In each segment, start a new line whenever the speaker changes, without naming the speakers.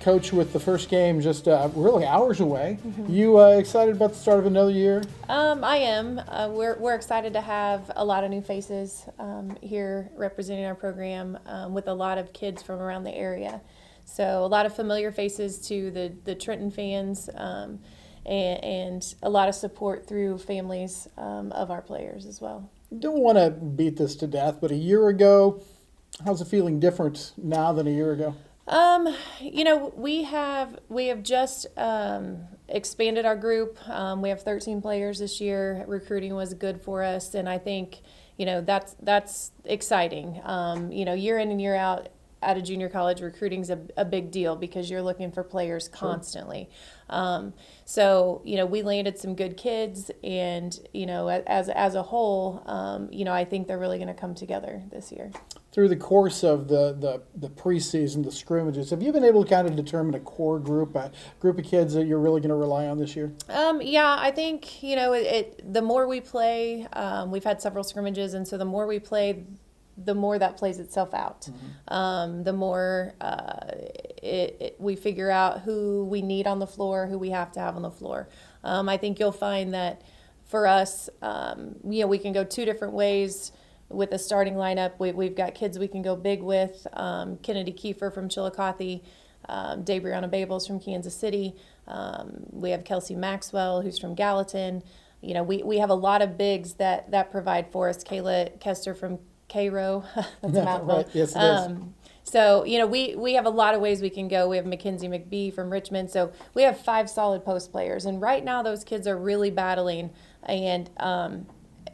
Coach, with the first game just really hours away, you excited about the start of another year?
I am. We're excited to have a lot of new faces here representing our program with a lot of kids from around the area. So a lot of familiar faces to the Trenton fans and a lot of support through families of our players as well.
Don't want to beat this to death, but a year ago, how's it feeling different now than a year ago?
We have just expanded our group. We have 13 players this year. Recruiting was good for us, and I think that's exciting. Year in and year out at a junior college, recruiting's a big deal because you're looking for players constantly. So we landed some good kids, and as a whole, I think they're really going to come together this year.
Through the course of the preseason, the scrimmages, have you been able to kind of determine a core group, a group of kids that you're really going to rely on this year?
Yeah, I think the more we play, we've had several scrimmages, and so the more we play, the more that plays itself out. The more we figure out who we need on the floor, who we have to have on the floor. I think you'll find that for us, we can go two different ways with a starting lineup. We've got kids we can go big with, Kennedy Kiefer from Chillicothe, Dabrianna Babels from Kansas City. We have Kelsey Maxwell, who's from Gallatin. We have a lot of bigs that provide for us. Kayla Kester from Cairo. That's a mouthful.
Right. Yes, it is.
So, we have a lot of ways we can go. We have Mackenzie McBee from Richmond. So we have 5 solid post players. And right now those kids are really battling. And,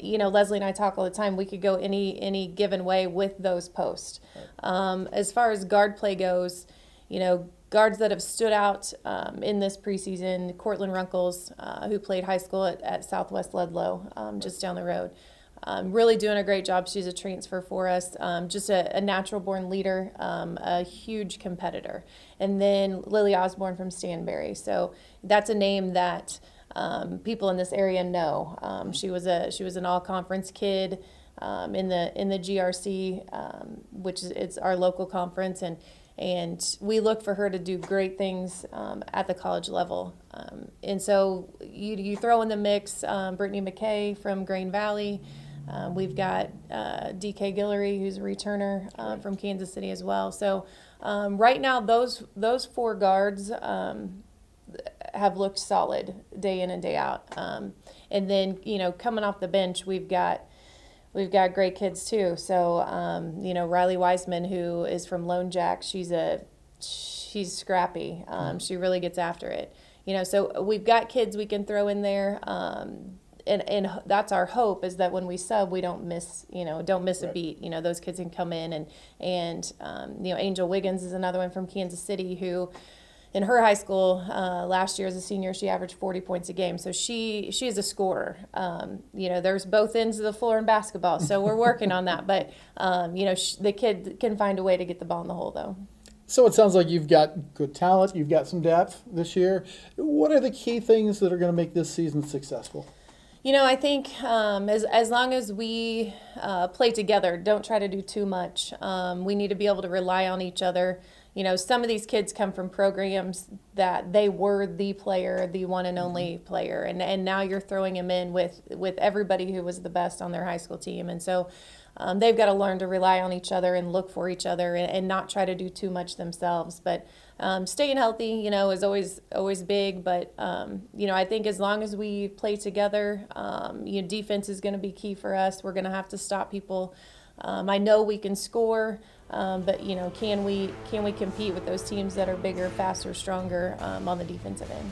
Leslie and I talk all the time. We could go any given way with those posts. Right. As far as guard play goes, guards that have stood out in this preseason, Cortland Runkles, who played high school at Southwest Ludlow, just down the road. Really doing a great job. She's a transfer for us. Just a natural-born leader, a huge competitor. And then Lily Osborne from Stanberry. So that's a name that people in this area know. She was an all-conference kid in the GRC, which it's our local conference, and we look for her to do great things at the college level. And so you throw in the mix Brittany McKay from Grain Valley. We've got DK Guillory, who's a returner from Kansas City as well. So right now, those 4 guards have looked solid day in and day out. And then coming off the bench, we've got great kids too. So Riley Wiseman, who is from Lone Jack, she's scrappy. She really gets after it. So we've got kids we can throw in there. And that's our hope, is that when we sub, we don't miss a beat. Those kids can come in and Angel Wiggins is another one from Kansas City who, in her high school last year as a senior, she averaged 40 points a game. So she is a scorer. There's both ends of the floor in basketball, so we're working on that. But the kid can find a way to get the ball in the hole, though.
So it sounds like you've got good talent, you've got some depth this year. What are the key things that are going to make this season successful?
I think as long as we play together, don't try to do too much. We need to be able to rely on each other. Some of these kids come from programs that they were the player, the one and only player, and now you're throwing them in with everybody who was the best on their high school team. And so they've got to learn to rely on each other and look for each other and not try to do too much themselves. But staying healthy, is always big. But, I think as long as we play together, defense is going to be key for us. We're going to have to stop people. I know we can score, but, can we compete with those teams that are bigger, faster, stronger on the defensive end?